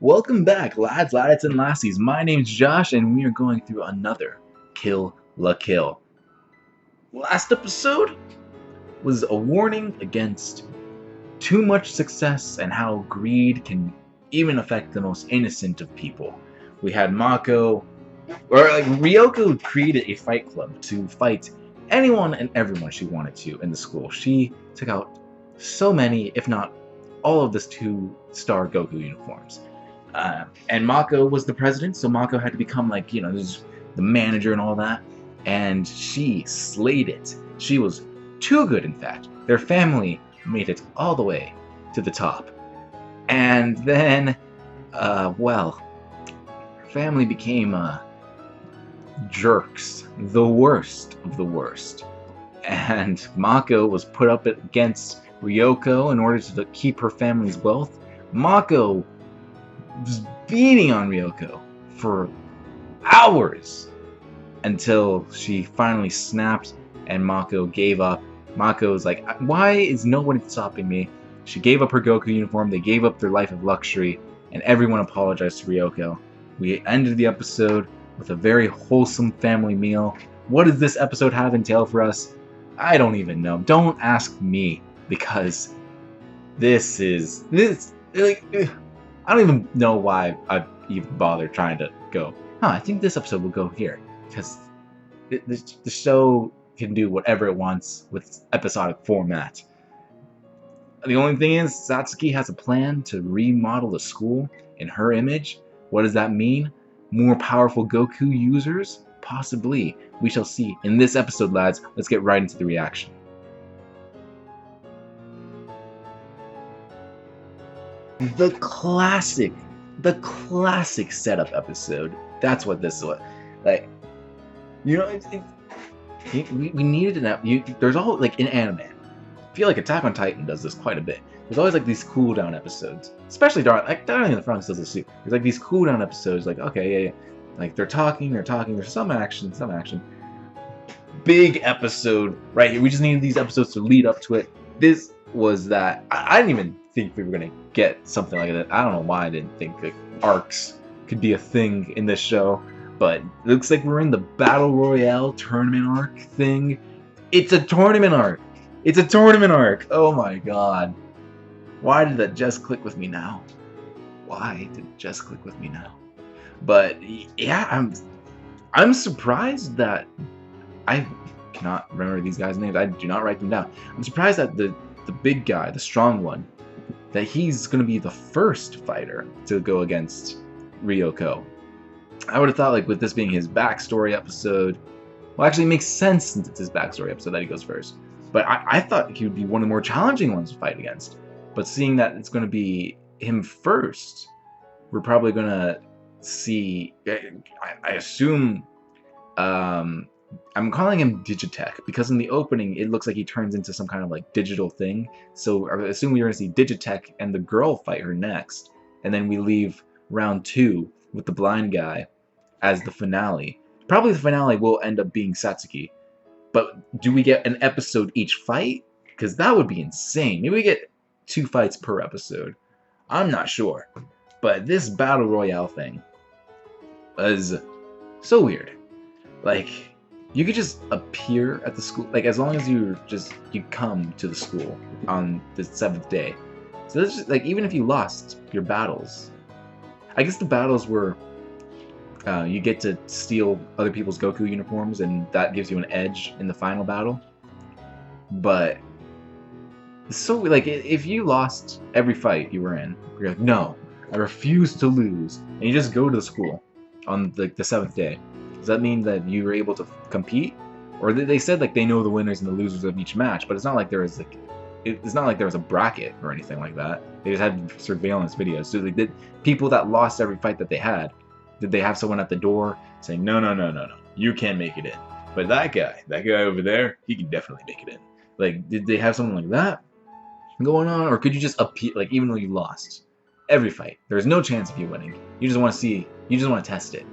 Welcome back, lads, ladettes, and lassies. My name's Josh, and we are going through another Kill la Kill. Last episode was a warning against too much success and how greed can even affect the most innocent of people. We had Ryuko created a fight club to fight anyone and everyone she wanted to in the school. She took out so many, if not all of this 2-star Goku uniforms. And Mako was the president, so Mako had to become the manager and all that. And she slayed it. She was too good, in fact. Their family made it all the way to the top. And then, her family became jerks. The worst of the worst. And Mako was put up against Ryuko in order to keep her family's wealth. Mako was beating on Ryuko for hours until she finally snapped and Mako gave up. Mako was like, why is nobody stopping me? She gave up her Goku uniform, they gave up their life of luxury, and everyone apologized to Ryuko. We ended the episode with a very wholesome family meal. What does this episode have entail for us? I don't even know. Don't ask me, because I don't even know why I even bothered trying to go, I think this episode will go here, because the show can do whatever it wants with episodic format. The only thing is, Satsuki has a plan to remodel the school in her image. What does that mean? More powerful Goku users? Possibly. We shall see in this episode, lads. Let's get right into the reaction. The classic setup episode. That's what this was. We needed an there's all, in anime. I feel like Attack on Titan does this quite a bit. There's always these cooldown episodes, especially Darling in the Front does this too. There's these cooldown episodes, okay, yeah. They're talking, there's some action. Big episode right here. We just needed these episodes to lead up to it. This was that. I didn't even think we were gonna get something like that. I don't know why I didn't think that arcs could be a thing in this show, but it looks like we're in the Battle Royale tournament arc thing. It's a tournament arc. Oh my god. Why did that just click with me now? But yeah, I'm surprised that I cannot remember these guys' names. I do not write them down. I'm surprised that the big guy, the strong one, that he's going to be the first fighter to go against Ryuko. I would have thought, with this being his backstory episode, well, actually it makes sense since it's his backstory episode that he goes first. But I thought he would be one of the more challenging ones to fight against. But seeing that it's going to be him first, we're probably going to see, I assume, I'm calling him Digitech, because in the opening it looks like he turns into some kind of digital thing. So I assume we're going to see Digitech and the girl fight her next. And then we leave round 2 with the blind guy as the finale. Probably the finale will end up being Satsuki. But do we get an episode each fight? Because that would be insane. Maybe we get 2 fights per episode. I'm not sure. But this Battle Royale thing is so weird. You could just appear at the school, as long as you come to the school on the 7th day. So this is even if you lost your battles, I guess the battles were you get to steal other people's Goku uniforms, and that gives you an edge in the final battle. But so if you lost every fight you were in, you're like, no, I refuse to lose, and you just go to the school on the 7th day. Does that mean that you were able to compete? Or they said they know the winners and the losers of each match, but it's not like there was it's not like there was a bracket or anything like that. They just had surveillance videos. So did people that lost every fight that they had, did they have someone at the door saying, no, you can't make it in, but that guy over there, he can definitely make it in? Did they have something like that going on? Or could you just appear, even though you lost every fight, there's no chance of you winning, you just want to test it?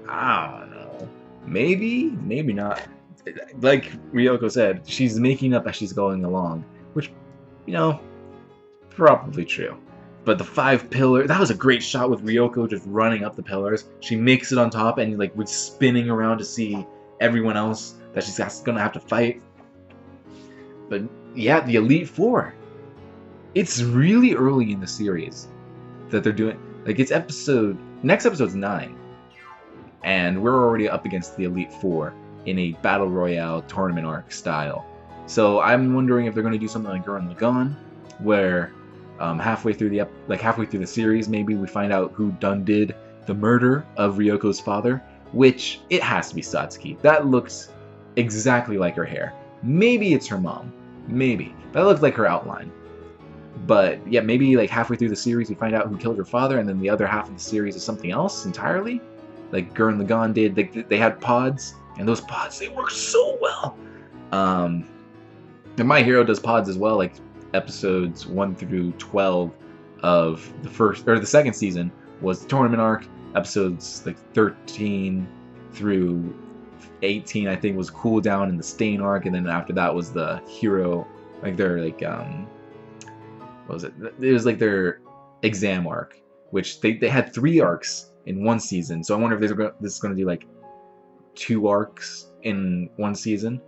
I don't know. Maybe not. Like Ryuko said, she's making up as she's going along, which, probably true. But the 5 pillars, that was a great shot with Ryuko just running up the pillars. She makes it on top and like was spinning around to see everyone else that she's gonna have to fight. But yeah, the Elite Four. It's really early in the series that they're doing. Like it's next episode's 9, and we're already up against the Elite Four in a battle royale tournament arc style. So I'm wondering if they're going to do something like Gurren Lagann, where halfway through the series, maybe we find out who did the murder of Ryoko's father, which it has to be Satsuki. That looks exactly like her hair. Maybe it's her mom. Maybe. That looks like her outline. But yeah, maybe like halfway through the series we find out who killed her father, and then the other half of the series is something else entirely. Like Gurren Lagann did. They had pods, and those pods, they work so well. And My Hero does pods as well, like episodes 1 through 12 of the second season was the tournament arc. Episodes like 13 through 18, I think, was Cool Down and the Stain arc, and then after that was the Hero, like their what was it? It was like their exam arc, which they had 3 arcs in one season. So I wonder if this is going to do like 2 arcs in one season.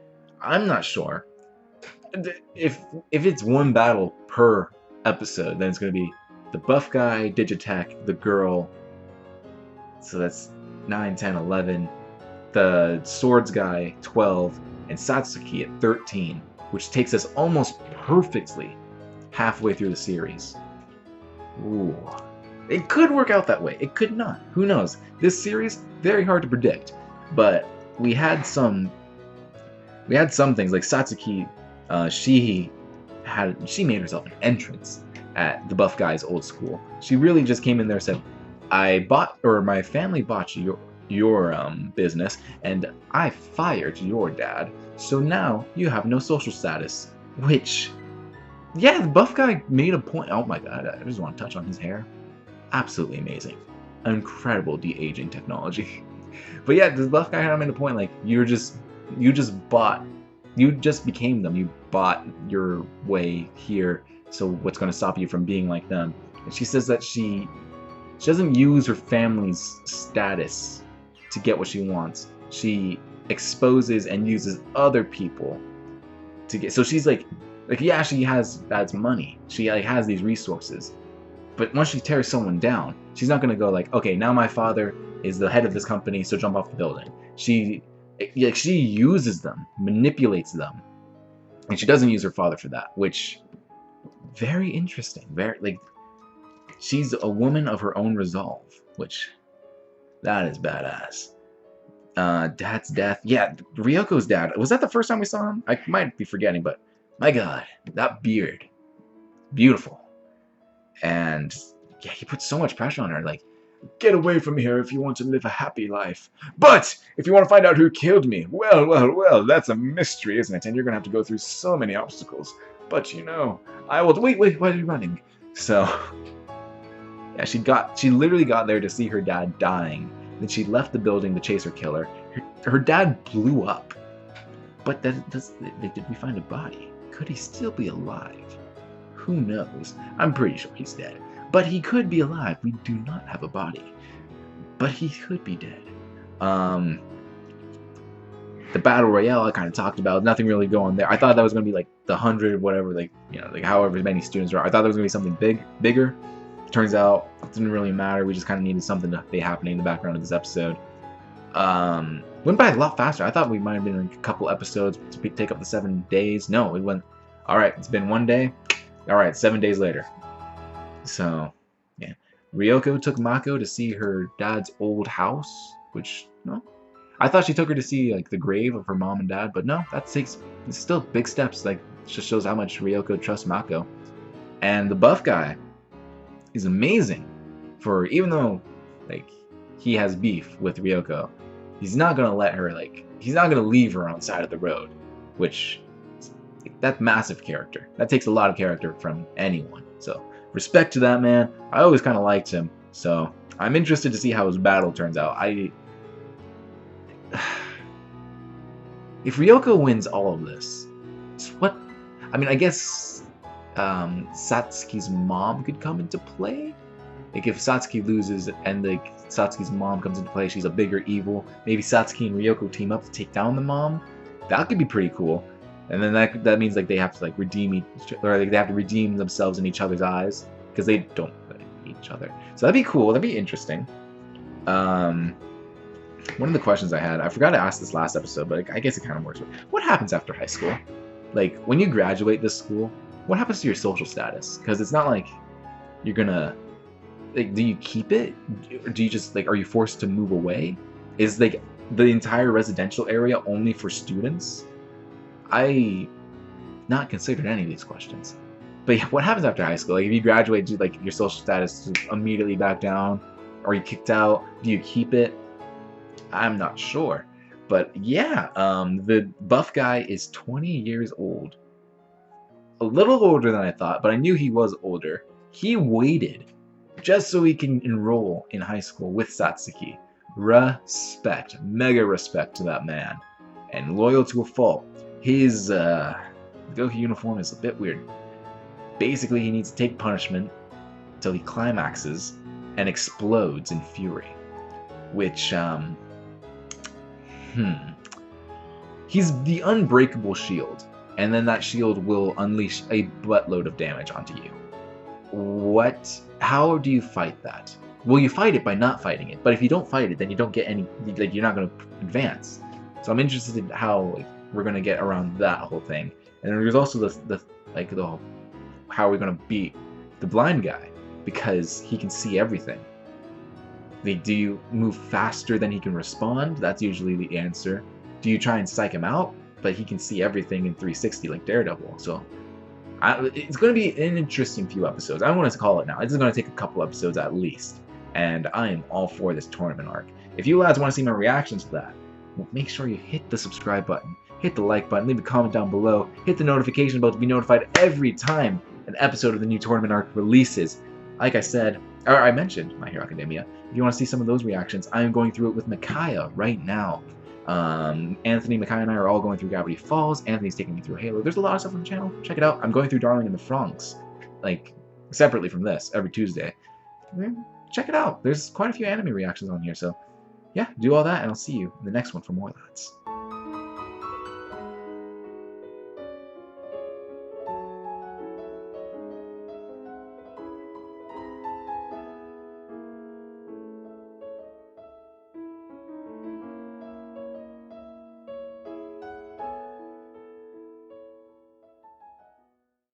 I'm not sure. If it's one battle per episode, then it's going to be the buff guy, Digitech, the girl. So that's 9, 10, 11. The swords guy, 12, and Satsuki at 13, which takes us almost perfectly halfway through the series. Ooh. It could work out that way. It could not. Who knows? This series, very hard to predict. But we had some things like Satsuki. She made herself an entrance at the buff guy's old school. She really just came in there and said, my family bought your business, and I fired your dad, so now you have no social status. Which, yeah, the buff guy made a point. Oh my god, I just want to touch on his hair. Absolutely amazing. Incredible de-aging technology. But yeah, the buff guy had made a point, like, you just became them. You bought your way here, so what's going to stop you from being like them? And she says that she doesn't use her family's status to get what she wants. She exposes and uses other people to get. So she's like yeah, she has dad's money. She like has these resources, but once she tears someone down, she's not gonna go like, okay, now my father is the head of this company, so jump off the building. She uses them, manipulates them, and she doesn't use her father for that, which very interesting. Very like she's a woman of her own resolve, which that is badass. Dad's death. Yeah, Ryoko's dad. Was that the first time we saw him? I might be forgetting, but my god, that beard. Beautiful. And yeah, he puts so much pressure on her, like, get away from here if you want to live a happy life. But if you want to find out who killed me, well, that's a mystery, isn't it? And you're going to have to go through so many obstacles. But you know, I will... Wait, why are you running? So, yeah, she literally got there to see her dad dying. Then she left the building to chase her killer. Her dad blew up. But did we find a body? Could he still be alive? Who knows? I'm pretty sure he's dead. But he could be alive. We do not have a body. But he could be dead. The Battle Royale I kind of talked about. Nothing really going there. I thought that was going to be like the 100, whatever, like, you know, like however many students are. I thought that was going to be something bigger. Turns out it didn't really matter. We just kind of needed something to be happening in the background of this episode. Went by a lot faster. I thought we might have been like a couple episodes to take up the 7 days. No, it went, alright, it's been 1 day. Alright, 7 days later. So, yeah. Ryuko took Mako to see her dad's old house, which, no. I thought she took her to see, like, the grave of her mom and dad, but no, it's still big steps. Like, just shows how much Ryuko trusts Mako. And the buff guy is amazing. For, even though, like, he has beef with Ryuko, he's not gonna let her, like, he's not gonna leave her on the side of the road, which, that's massive character. That takes a lot of character from anyone. So, respect to that man. I always kind of liked him, so I'm interested to see how his battle turns out. If Ryuko wins all of this, I mean, I guess Satsuki's mom could come into play. Like if Satsuki loses and like Satsuki's mom comes into play, she's a bigger evil. Maybe Satsuki and Ryuko team up to take down the mom. That could be pretty cool. And then that means like they have to like redeem or like they have to redeem themselves in each other's eyes because they don't hate each other. So that'd be cool. That'd be interesting. One of the questions I had, I forgot to ask this last episode, but I guess it kind of works. What happens after high school? Like when you graduate this school, what happens to your social status? Because it's not like you're gonna like, do you keep it? Or do you just like, are you forced to move away? Is like the entire residential area only for students? I not considered any of these questions. But yeah, what happens after high school? Like if you graduate, do like your social status immediately back down? Are you kicked out? Do you keep it? I'm not sure. But yeah, the buff guy is 20 years old. A little older than I thought, but I knew he was older. He waited just so he can enroll in high school with Satsuki. Respect, mega respect to that man. And loyal to a fault. His Goku uniform is a bit weird. Basically, he needs to take punishment until he climaxes and explodes in fury. Which, he's the unbreakable shield. And then that shield will unleash a buttload of damage onto you. How do you fight that? Well, you fight it by not fighting it. But if you don't fight it, then you don't get any, like, you're not going to advance. So I'm interested in how we're going to get around that whole thing. And then there's also how we're going to beat the blind guy. Because he can see everything. Do you move faster than he can respond? That's usually the answer. Do you try and psych him out? But he can see everything in 360 like Daredevil. So it's going to be an interesting few episodes. I don't want to call it now. This is going to take a couple episodes at least. And I am all for this tournament arc. If you lads want to see my reactions to that, well, make sure you hit the subscribe button, hit the like button, leave a comment down below, hit the notification bell to be notified every time an episode of the new tournament arc releases. Like I said, or I mentioned My Hero Academia. If you want to see some of those reactions, I am going through it with Micaiah right now. Anthony, Micaiah, and I are all going through Gravity Falls. Anthony's taking me through Halo. There's a lot of stuff on the channel. Check it out. I'm going through Darling in the Franxx, like, separately from this, every Tuesday. Check it out. There's quite a few anime reactions on here, so yeah, do all that, and I'll see you in the next one for more lads.